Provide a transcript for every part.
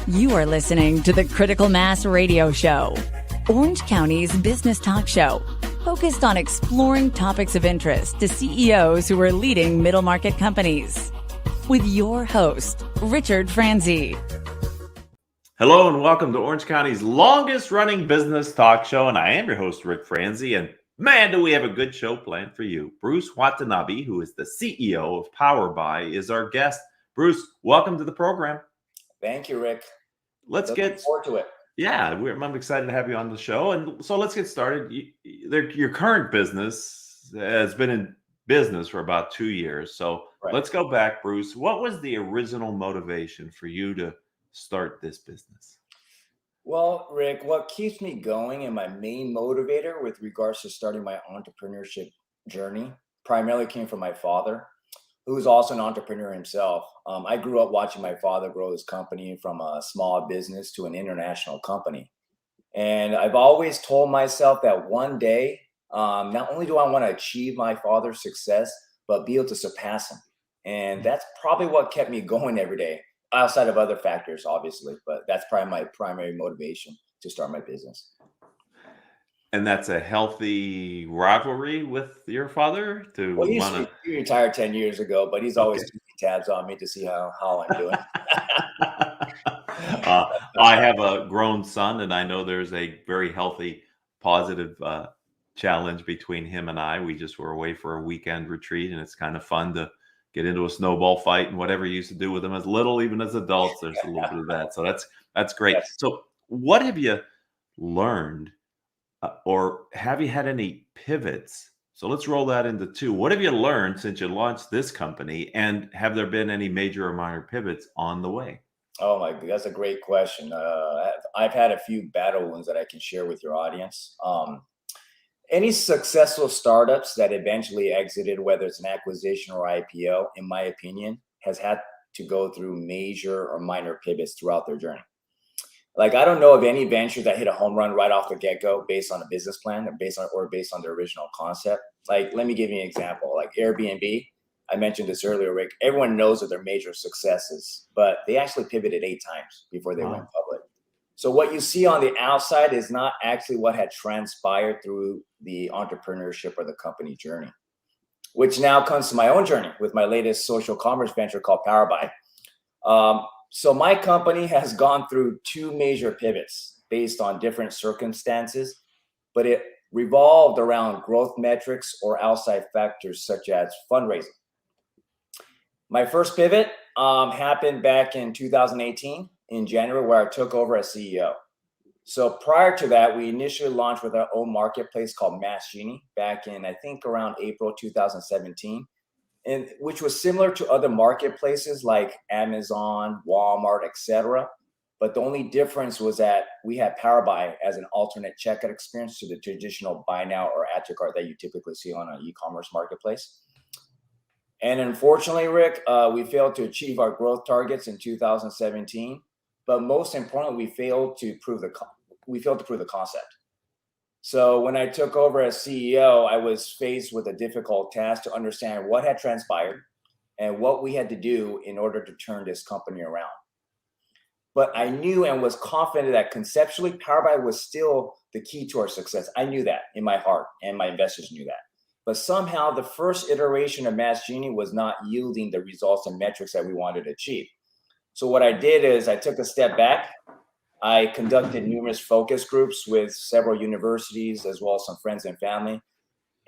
You are listening to the Critical Mass Radio Show, Orange County's business talk show, focused on exploring topics of interest to CEOs who are leading middle market companies. With your host, Ric Franzi. Hello and welcome to Orange County's longest running business talk show. And I am your host, Ric Franzi. And man, do we have a good show planned for you. Bruce Watanabe, who is the CEO of PowerBuy, is our guest. Bruce, welcome to the program. Thank you, Rick. Let's get forward to it. Yeah, I'm excited to have you on the show. And so let's get started. Your current business has been in business for about 2 years. So Let's go back, Bruce. What was the original motivation for you to start this business? Well, Rick, what keeps me going and my main motivator with regards to starting my entrepreneurship journey primarily came from my father, who is also an entrepreneur himself. I grew up watching my father grow his company from a small business to an international company. And I've always told myself that one day, not only do I want to achieve my father's success, but be able to surpass him. And that's probably what kept me going every day, outside of other factors, obviously. But that's probably my primary motivation to start my business. And that's a healthy rivalry with your father? He retired 10 years ago, but he's always keeping tabs on me to see how I'm doing. I have a grown son, and I know there's a very healthy, positive challenge between him and I. We just were away for a weekend retreat, and it's kind of fun to get into a snowball fight and whatever you used to do with them as little, even as adults. There's a little bit of that. So that's great. Yes. So what have you learned? Or have you had any pivots? So let's roll that into two. What have you learned since you launched this company? And have there been any major or minor pivots on the way? Oh my God, that's a great question. I've had a few battle wounds that I can share with your audience. Any successful startups that eventually exited, whether it's an acquisition or IPO, in my opinion, has had to go through major or minor pivots throughout their journey. Like, I don't know of any venture that hit a home run right off the get-go based on a business plan or based on the original concept. Like, let me give you an example. Like Airbnb, I mentioned this earlier, Rick. Everyone knows that they're major successes, but they actually pivoted 8 times before they went public. So what you see on the outside is not actually what had transpired through the entrepreneurship or the company journey, which now comes to my own journey with my latest social commerce venture called PowerBuy. So my company has gone through 2 major pivots based on different circumstances, but it revolved around growth metrics or outside factors such as fundraising. My first pivot happened back in 2018 in January, where I took over as CEO. So prior to that, we initially launched with our own marketplace called MassGenie back in, I think, around April 2017. And which was similar to other marketplaces like Amazon, Walmart, etc. But the only difference was that we had PowerBuy as an alternate checkout experience to the traditional buy now or add to cart that you typically see on an e-commerce marketplace. And unfortunately, Rick, we failed to achieve our growth targets in 2017. But most importantly, we failed to prove the concept. So when I took over as CEO, I was faced with a difficult task to understand what had transpired and what we had to do in order to turn this company around. But I knew and was confident that conceptually, PowerBuy was still the key to our success. I knew that in my heart, and my investors knew that. But somehow the first iteration of MassGenie was not yielding the results and metrics that we wanted to achieve. So what I did is I took a step back. I conducted numerous focus groups with several universities, as well as some friends and family.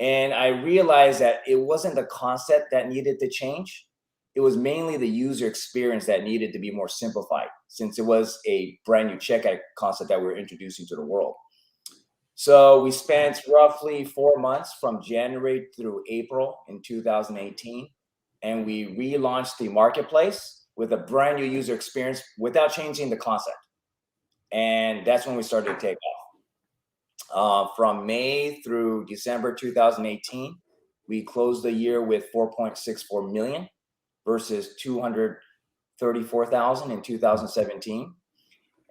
And I realized that it wasn't the concept that needed to change. It was mainly the user experience that needed to be more simplified, since it was a brand new checkout concept that we were introducing to the world. So we spent roughly 4 months from January through April in 2018. And we relaunched the marketplace with a brand new user experience without changing the concept. And that's when we started to take off. From May through December 2018, we closed the year with 4.64 million versus 234,000 in 2017.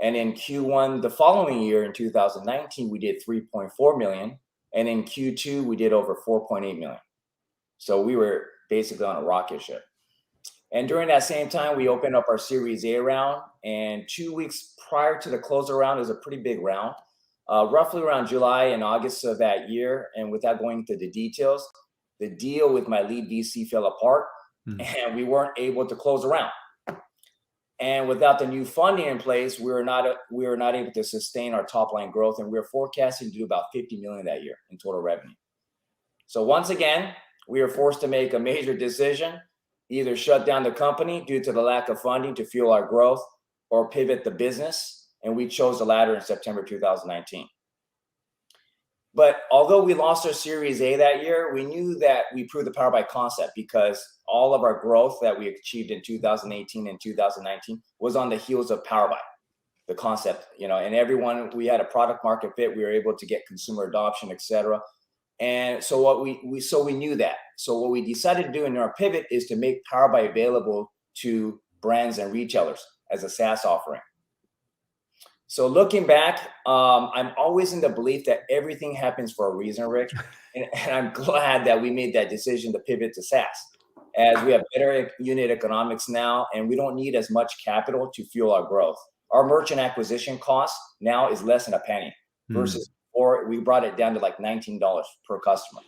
And in Q1 the following year in 2019, we did 3.4 million. And in Q2, we did over 4.8 million. So we were basically on a rocket ship. And during that same time, we opened up our Series A round. And 2 weeks prior to the closer round, it was a pretty big round, roughly around July and August of that year. And without going into the details, the deal with my lead VC fell apart, and we weren't able to close the round. And without the new funding in place, we were not able to sustain our top line growth, and we were forecasting to do about 50 million that year in total revenue. So once again, we were forced to make a major decision: either shut down the company due to the lack of funding to fuel our growth, or pivot the business. And we chose the latter in September 2019. But although we lost our Series A that year, we knew that we proved the PowerBuy concept, because all of our growth that we achieved in 2018 and 2019 was on the heels of PowerBuy, the concept, and everyone, we had a product market fit. We were able to get consumer adoption, etc. And so we knew that. So what we decided to do in our pivot is to make PowerBuy available to brands and retailers as a SaaS offering. So looking back, I'm always in the belief that everything happens for a reason, Rick. And I'm glad that we made that decision to pivot to SaaS, as we have better unit economics now, and we don't need as much capital to fuel our growth. Our merchant acquisition cost now is less than a penny, versus before we brought it down to like $19 per customer.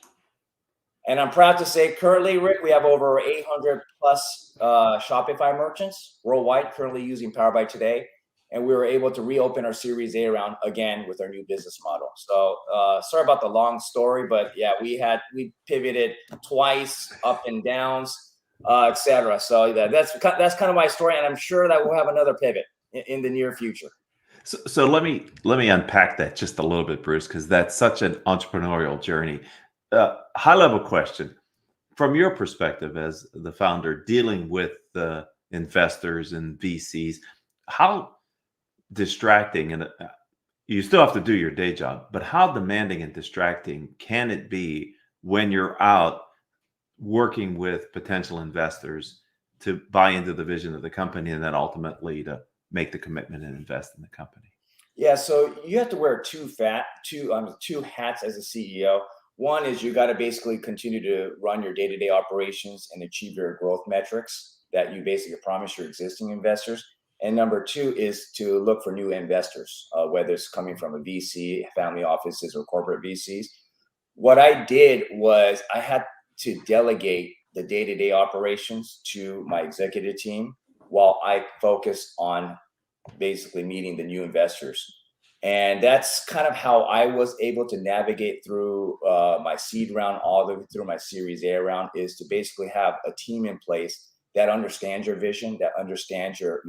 And I'm proud to say currently, Rick, we have over 800 plus Shopify merchants worldwide currently using PowerBuy today. And we were able to reopen our Series A round again with our new business model. So sorry about the long story, but yeah, we pivoted twice, up and downs, etc. So that's kind of my story, and I'm sure that we'll have another pivot in the near future. So let me unpack that just a little bit, Bruce, because that's such an entrepreneurial journey. High level question from your perspective as the founder, dealing with the investors and VCs, how distracting, and you still have to do your day job, but how demanding and distracting can it be when you're out working with potential investors to buy into the vision of the company and then ultimately to make the commitment and invest in the company? Yeah, so you have to wear two hats as a CEO. One is you got to basically continue to run your day-to-day operations and achieve your growth metrics that you basically promise your existing investors. And number two is to look for new investors, whether it's coming from a VC, family offices, or corporate VCs. What I did was I had to delegate the day-to-day operations to my executive team while I focused on basically meeting the new investors. And that's kind of how I was able to navigate through my seed round all the way through my Series A round, is to basically have a team in place that understands your vision, that understands your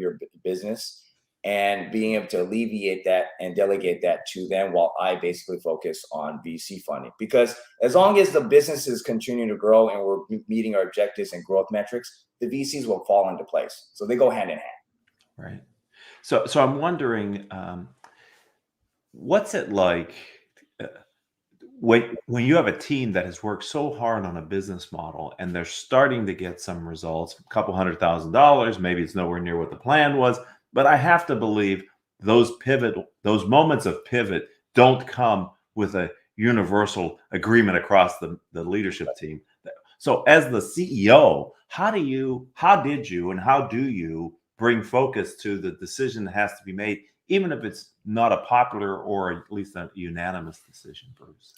business, and being able to alleviate that and delegate that to them while I basically focus on VC funding. Because as long as the business is continuing to grow and we're meeting our objectives and growth metrics, the VCs will fall into place. So they go hand in hand. Right. So I'm wondering, what's it like when you have a team that has worked so hard on a business model and they're starting to get some results, a couple $100,000, maybe it's nowhere near what the plan was, but I have to believe those moments of pivot don't come with a universal agreement across the leadership team. So as the CEO, how did you and how do you bring focus to the decision that has to be made, even if it's not a popular or at least a unanimous decision, Bruce?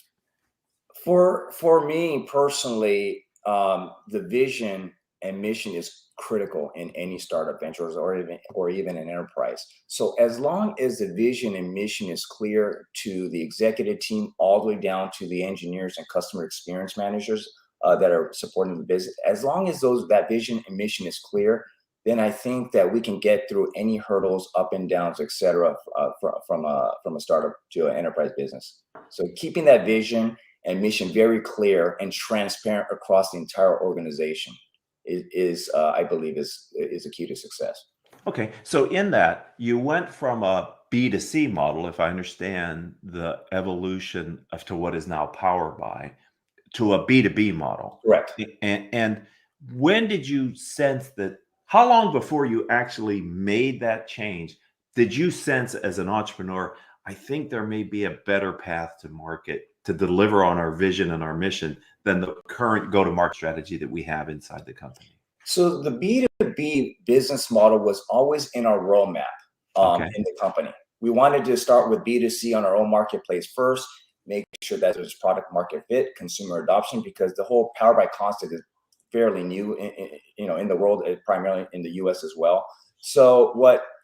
For me personally, the vision and mission is critical in any startup ventures or even an enterprise. So as long as the vision and mission is clear to the executive team, all the way down to the engineers and customer experience managers that are supporting the business, as long as that vision and mission is clear, then I think that we can get through any hurdles, up and downs, etc., from a startup to an enterprise business. So keeping that vision and mission very clear and transparent across the entire organization is I believe is a key to success. Okay, so in that, you went from a B2C model, if I understand the evolution to what is now PowerBuy, to a B2B model. Correct. And when did you sense that? How long before you actually made that change did you sense as an entrepreneur, I think there may be a better path to market to deliver on our vision and our mission than the current go-to-market strategy that we have inside the company? So the B2b business model was always in our roadmap in the company. We wanted to start with B2C on our own marketplace first, make sure that there's product market fit, consumer adoption, because the whole PowerBuy concept is fairly new, in the world, primarily in the US as well. So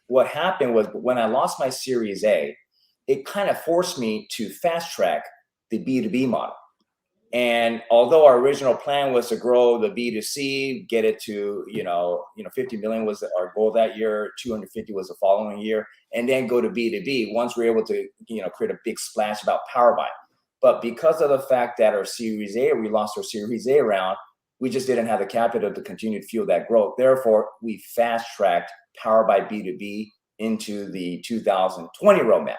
what happened was when I lost my Series A, it kind of forced me to fast track the B2B model. And although our original plan was to grow the B2C, get it to 50 million was our goal that year, 250 was the following year, and then go to B2B once we're able to create a big splash about PowerBuy. But because of the fact that we lost our Series A round, we just didn't have the capital to continue to fuel that growth. Therefore, we fast tracked PowerBuy B2B into the 2020 roadmap.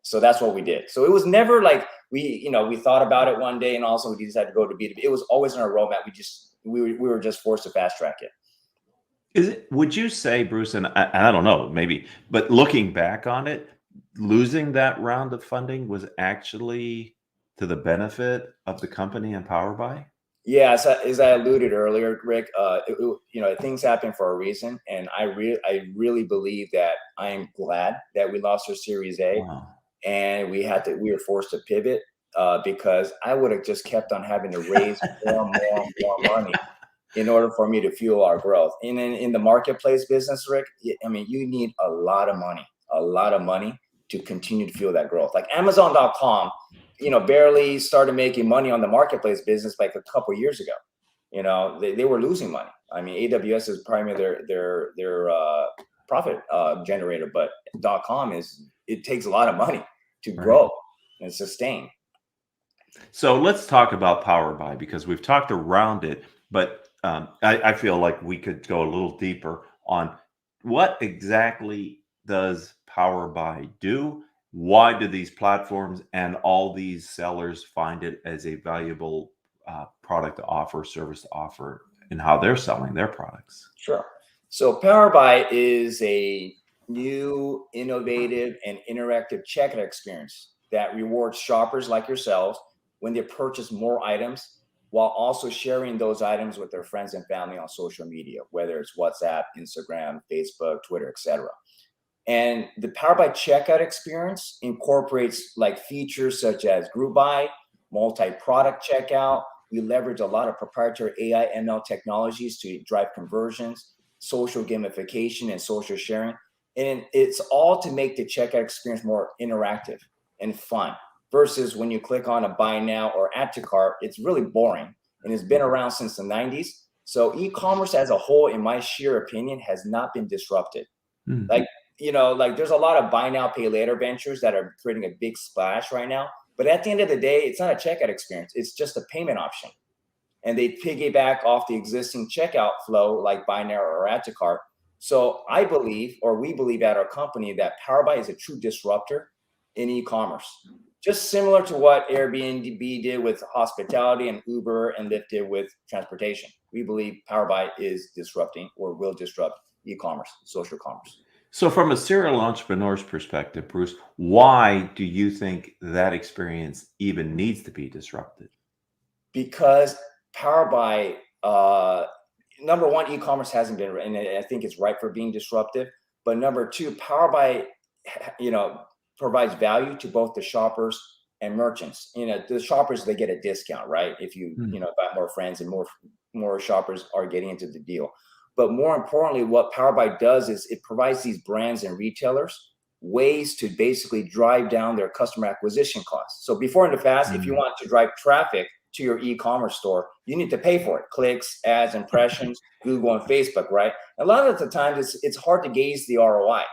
So that's what we did. So it was never like we thought about it one day and also we decided to go to B2B. It was always in our roadmap. We were just forced to fast track it. Would you say, Bruce, and I don't know, maybe, but looking back on it, losing that round of funding was actually to the benefit of the company and PowerBuy? Yeah, as I alluded earlier, Rick, things happen for a reason, and I really believe that I am glad that we lost our Series A. Wow. And we were forced to pivot because I would have just kept on having to raise more money in order for me to fuel our growth. And in the marketplace business, Rick, I mean, you need a lot of money to continue to fuel that growth. Like Amazon.com, barely started making money on the marketplace business like a couple of years ago. They were losing money. I mean, AWS is primarily their profit generator, but .com it takes a lot of money to grow and sustain. So let's talk about PowerBuy because we've talked around it, but I feel like we could go a little deeper on what exactly does PowerBuy do? Why do these platforms and all these sellers find it as a valuable product to offer, service to offer, and how they're selling their products? Sure. So PowerBuy is a new, innovative, and interactive checkout experience that rewards shoppers like yourselves when they purchase more items while also sharing those items with their friends and family on social media, whether it's WhatsApp, Instagram, Facebook, Twitter, etc. And the PowerBuy checkout experience incorporates like features such as group buy, multi-product checkout. We leverage a lot of proprietary AI ML technologies to drive conversions, social gamification, and social sharing. And it's all to make the checkout experience more interactive and fun versus when you click on a buy now or add to cart, it's really boring and it's been around since the 90s. So e-commerce as a whole, in my sheer opinion, has not been disrupted. Like there's a lot of buy now, pay later ventures that are creating a big splash right now. But at the end of the day, it's not a checkout experience. It's just a payment option. And they piggyback off the existing checkout flow like buy now or add to cart. So I believe, or we believe at our company, that PowerBuy is a true disruptor in e-commerce. Just similar to what Airbnb did with hospitality and Uber and Lyft did with transportation. We believe PowerBuy is disrupting or will disrupt e-commerce, social commerce. So from a serial entrepreneur's perspective, Bruce, why do you think that experience even needs to be disrupted? Because PowerBuy, number one, e-commerce hasn't been, and I think it's ripe for being disruptive. But number two, PowerBuy, provides value to both the shoppers and merchants. The shoppers, they get a discount, right? If you, invite more friends and more shoppers are getting into the deal. But more importantly, what PowerBuy does is it provides these brands and retailers ways to basically drive down their customer acquisition costs. So before in the past, if you want to drive traffic to your e-commerce store, you need to pay for it. Clicks, ads, impressions, Google and Facebook, right? A lot of the times it's hard to gauge the ROI.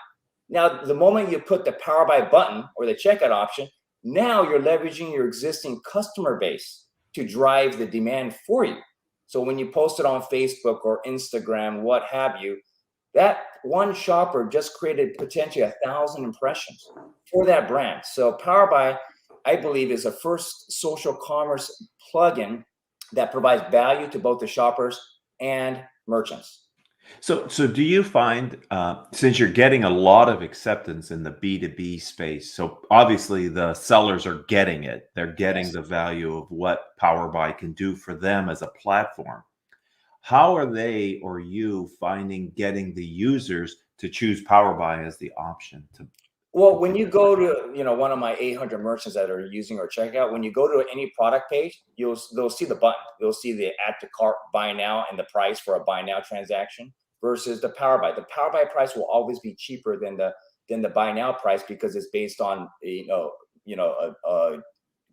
Now, the moment you put the PowerBuy button or the checkout option, now you're leveraging your existing customer base to drive the demand for you. So when you post it on Facebook or Instagram, what have you, that one shopper just created potentially 1,000 impressions for that brand. So PowerBuy, I believe, is a first social commerce plugin that provides value to both the shoppers and merchants. So do you find, since you're getting a lot of acceptance in the B2B space, so obviously the sellers are getting it, they're getting the value of what PowerBuy can do for them as a platform. how are they or you finding getting the users to choose PowerBuy as the option to? Well, when you go to, one of my 800 merchants that are using our checkout, when you go to any product page, they'll see the button. They'll see the add to cart, buy now, and the price for a buy now transaction versus the PowerBuy. The PowerBuy price will always be cheaper than the buy now price because it's based on a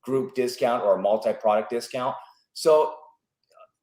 group discount or a multi-product discount. So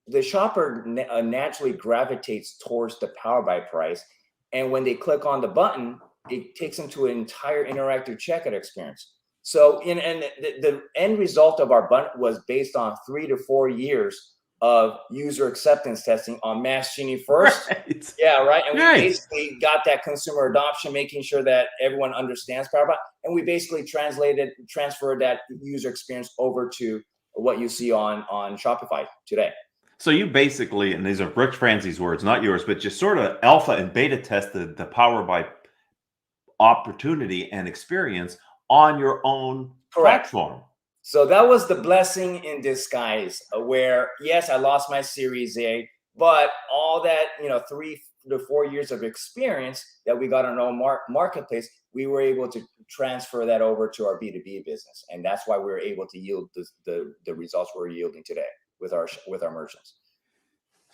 the shopper naturally gravitates towards the PowerBuy price, and when they click on the button, it takes them to an entire interactive checkout experience. So, and the end result of our button was based on 3 to 4 years of user acceptance testing on MassGenie first. Right. Yeah, right. And Right. we basically got that consumer adoption, making sure that everyone understands PowerBuy, and we basically transferred that user experience over to what you see on Shopify today. So you basically, and these are Ric Franzi's words, not yours, but just sort of alpha and beta tested the PowerBuy opportunity and experience on your own Correct. platform. So that was the blessing in disguise, where yes, I lost my Series A, but all that 3 to 4 years of experience that we got on our marketplace, we were able to transfer that over to our B2B business, and that's why we were able to yield the results we're yielding today with our merchants.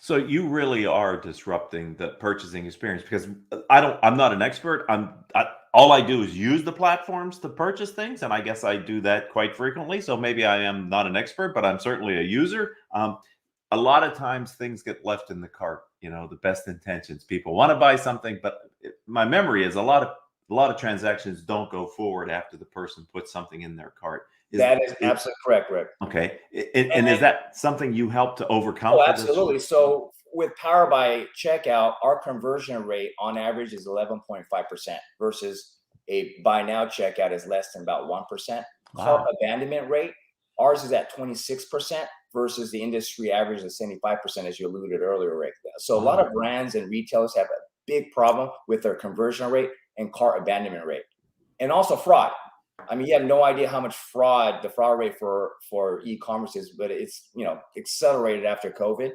So you really are disrupting the purchasing experience, because I'm not an expert. All I do is use the platforms to purchase things, and I guess I do that quite frequently. So maybe I am not an expert, but I'm certainly a user. A lot of times things get left in the cart. The best intentions. People want to buy something, but my memory is a lot of transactions don't go forward after the person puts something in their cart. That is absolutely correct, Rick. Okay. And is that something you help to overcome? Oh, absolutely. So with PowerBuy checkout, our conversion rate on average is 11.5% versus a buy now checkout is less than about 1%. Wow. Cart abandonment rate, ours is at 26% versus the industry average is 75%, as you alluded earlier, Rick. So a lot of brands and retailers have a big problem with their conversion rate and cart abandonment rate, and also fraud. I mean, you have no idea how much the fraud rate for e-commerce is, but it's accelerated after COVID.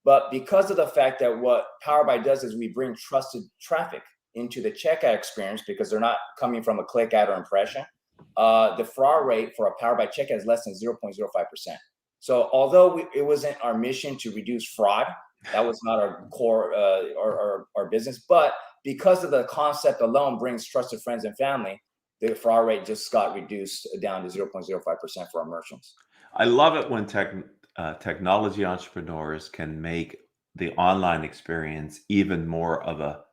But because of the fact that what PowerBuy does is we bring trusted traffic into the checkout experience because they're not coming from a click, ad, or impression, the fraud rate for a PowerBuy checkout is less than 0.05%. So although it wasn't our mission to reduce fraud, that was not our core our business, but because of the concept alone brings trusted friends and family, the fraud rate just got reduced down to 0.05% for our merchants. I love it when technology entrepreneurs can make the online experience even more of a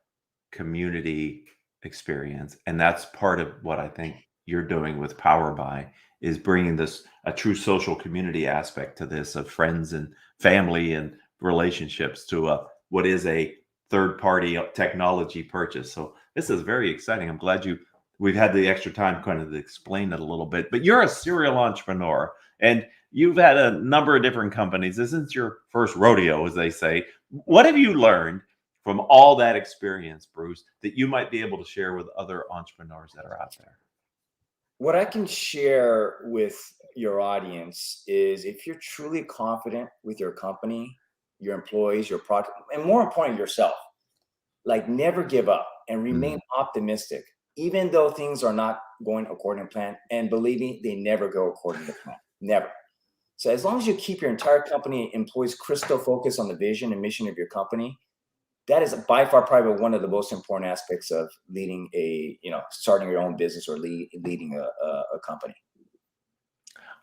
community experience. And that's part of what I think you're doing with PowerBuy, is bringing a true social community aspect to this, of friends and family and relationships, to what is a third-party technology purchase. So this is very exciting. I'm glad we've had the extra time kind of to explain it a little bit. But you're a serial entrepreneur, and you've had a number of different companies. This isn't your first rodeo, as they say. What have you learned from all that experience, Bruce, that you might be able to share with other entrepreneurs that are out there? What I can share with your audience is, if you're truly confident with your company, your employees, your product, and more importantly, yourself, never give up and remain optimistic, even though things are not going according to plan. And believe me, they never go according to plan. Never. So as long as you keep your entire company employees crystal focused on the vision and mission of your company, that is by far probably one of the most important aspects of leading starting your own business or leading a company.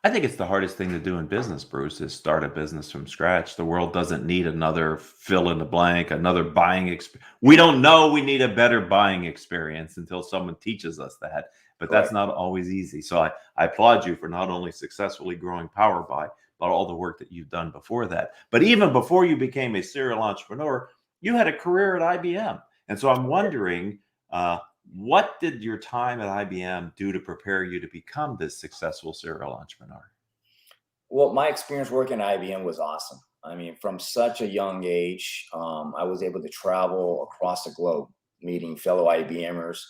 I think it's the hardest thing to do in business, Bruce, is start a business from scratch. The world doesn't need another fill in the blank, another buying experience. We don't know we need a better buying experience until someone teaches us that. But that's not always easy. So I applaud you for not only successfully growing PowerBuy, but all the work that you've done before that. But even before you became a serial entrepreneur, you had a career at IBM. And so I'm wondering, what did your time at IBM do to prepare you to become this successful serial entrepreneur? Well, my experience working at IBM was awesome. I mean, from such a young age, I was able to travel across the globe, meeting fellow IBMers,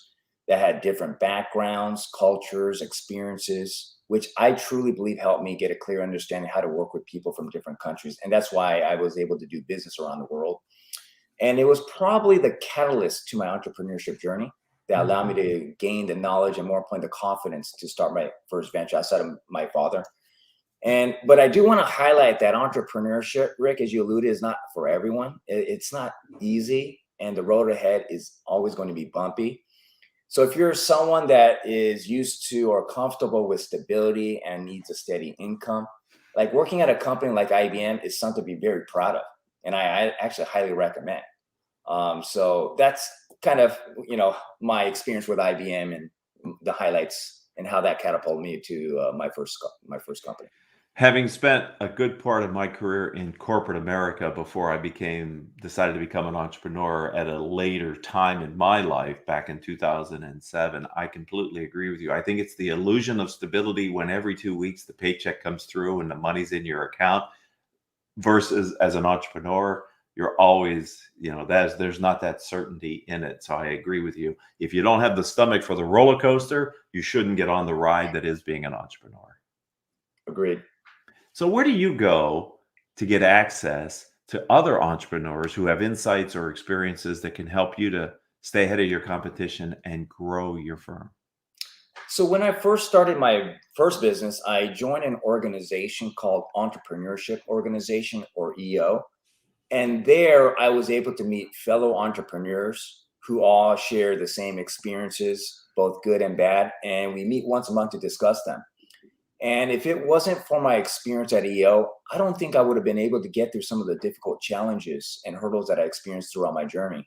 that had different backgrounds, cultures, experiences, which I truly believe helped me get a clear understanding how to work with people from different countries. And that's why I was able to do business around the world. And it was probably the catalyst to my entrepreneurship journey that allowed me to gain the knowledge and, more importantly, the confidence to start my first venture outside of my father. But I do want to highlight that entrepreneurship, Rick, as you alluded, is not for everyone. It's not easy, and the road ahead is always going to be bumpy. So if you're someone that is used to or comfortable with stability and needs a steady income, like working at a company like IBM is something to be very proud of, and I actually highly recommend. So that's kind of, my experience with IBM and the highlights and how that catapulted me to my first company. Having spent a good part of my career in corporate America before I decided to become an entrepreneur at a later time in my life back in 2007, I completely agree with you. I think it's the illusion of stability when every 2 weeks the paycheck comes through and the money's in your account, versus as an entrepreneur, you're always, there's not that certainty in it. So I agree with you. If you don't have the stomach for the roller coaster, you shouldn't get on the ride that is being an entrepreneur. Agreed. So where do you go to get access to other entrepreneurs who have insights or experiences that can help you to stay ahead of your competition and grow your firm? So when I first started my first business, I joined an organization called Entrepreneurship Organization, or EO. And there I was able to meet fellow entrepreneurs who all share the same experiences, both good and bad. And we meet once a month to discuss them. And if it wasn't for my experience at EO, I don't think I would have been able to get through some of the difficult challenges and hurdles that I experienced throughout my journey.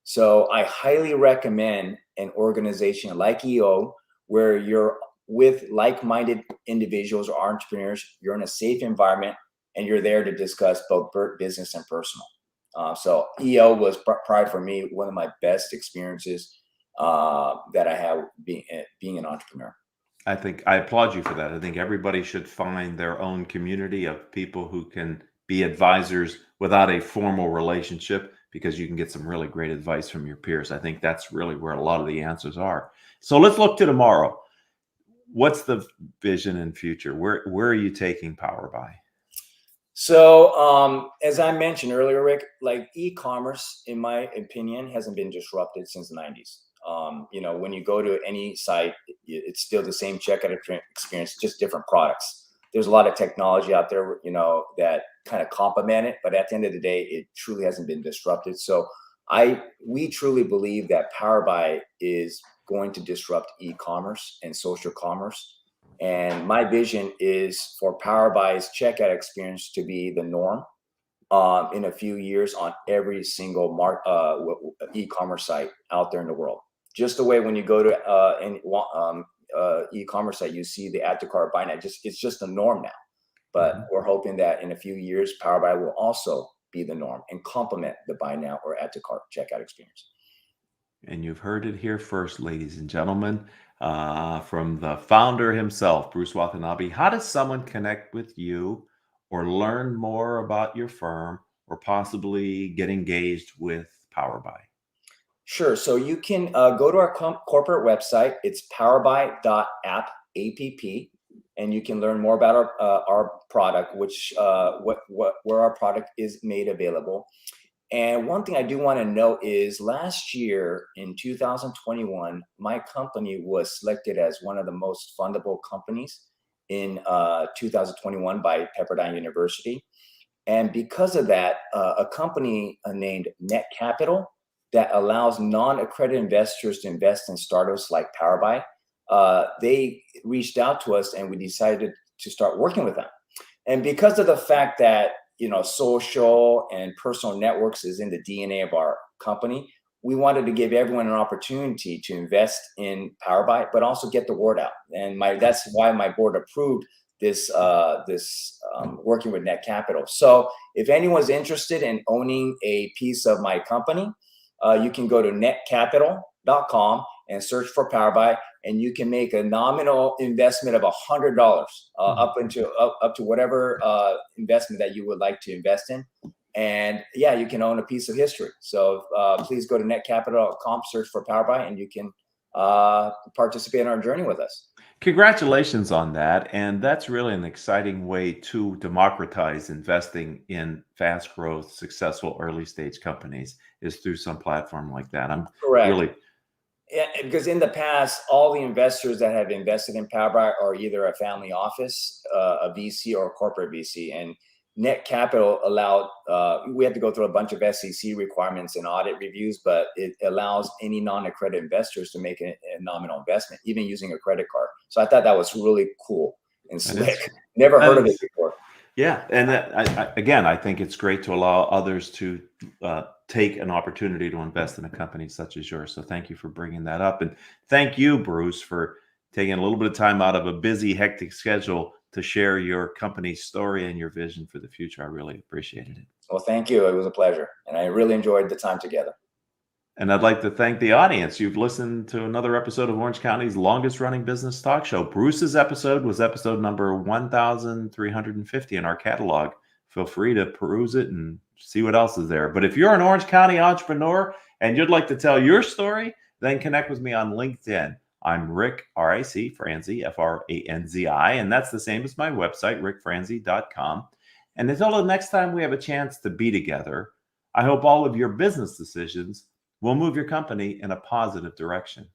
So I highly recommend an organization like EO, where you're with like-minded individuals or entrepreneurs, you're in a safe environment, and you're there to discuss both business and personal. So EO was prior for me one of my best experiences that I had being an entrepreneur. I think I applaud you for that. I think everybody should find their own community of people who can be advisors without a formal relationship, because you can get some really great advice from your peers. I think that's really where a lot of the answers are. So let's look to tomorrow. What's the vision and future? Where are you taking PowerBuy? So as I mentioned earlier, Rick, like e-commerce, in my opinion, hasn't been disrupted since the 90s. When you go to any site, it's still the same checkout experience, just different products. There's a lot of technology out there, that kind of complement it, but at the end of the day, it truly hasn't been disrupted. So we truly believe that PowerBuy is going to disrupt e-commerce and social commerce. And my vision is for PowerBuy's checkout experience to be the norm in a few years on every single e-commerce site out there in the world. Just the way when you go to any e-commerce site, you see the add to cart, buy now. It's just the norm now. But we're hoping that in a few years, PowerBuy will also be the norm and complement the buy now or add to cart checkout experience. And you've heard it here first, ladies and gentlemen, from the founder himself, Bruce Watanabe. How does someone connect with you or learn more about your firm, or possibly get engaged with PowerBuy? Sure. So you can go to our corporate website. It's powerbuy.app, and you can learn more about our product, which where our product is made available. And one thing I do want to note is last year in 2021, my company was selected as one of the most fundable companies in 2021 by Pepperdine University. And because of that, a company named Net Capital that allows non-accredited investors to invest in startups like PowerBuy, they reached out to us and we decided to start working with them. And because of the fact that social and personal networks is in the DNA of our company, we wanted to give everyone an opportunity to invest in PowerBuy, but also get the word out. And that's why my board approved this working with Net Capital. So if anyone's interested in owning a piece of my company, you can go to netcapital.com and search for PowerBuy, and you can make a nominal investment of $100 up to whatever investment that you would like to invest in. And you can own a piece of history. So please go to netcapital.com, search for PowerBuy, and you can participate in our journey with us. Congratulations on that. And that's really an exciting way to democratize investing in fast growth, successful early stage companies is through some platform like that. I'm Correct. really. Yeah, because in the past, all the investors that have invested in PowerBuy are either a family office, a VC, or a corporate VC. And Net Capital allowed, we had to go through a bunch of SEC requirements and audit reviews, but it allows any non-accredited investors to make a nominal investment, even using a credit card. So I thought that was really cool and slick. Never heard of it before. Yeah. And I think it's great to allow others to take an opportunity to invest in a company such as yours. So thank you for bringing that up. And thank you, Bruce, for taking a little bit of time out of a busy, hectic schedule to share your company's story and your vision for the future. I really appreciated it. Well, thank you. It was a pleasure. And I really enjoyed the time together. And I'd like to thank the audience. You've listened to another episode of Orange County's longest running business talk show. Bruce's episode was episode number 1350 in our catalog. Feel free to peruse it and see what else is there. But if you're an Orange County entrepreneur and you'd like to tell your story, then connect with me on LinkedIn. I'm Ric, R-I-C, Franzi, F-R-A-N-Z-I, and that's the same as my website, ricfranzi.com. And until the next time we have a chance to be together, I hope all of your business decisions will move your company in a positive direction.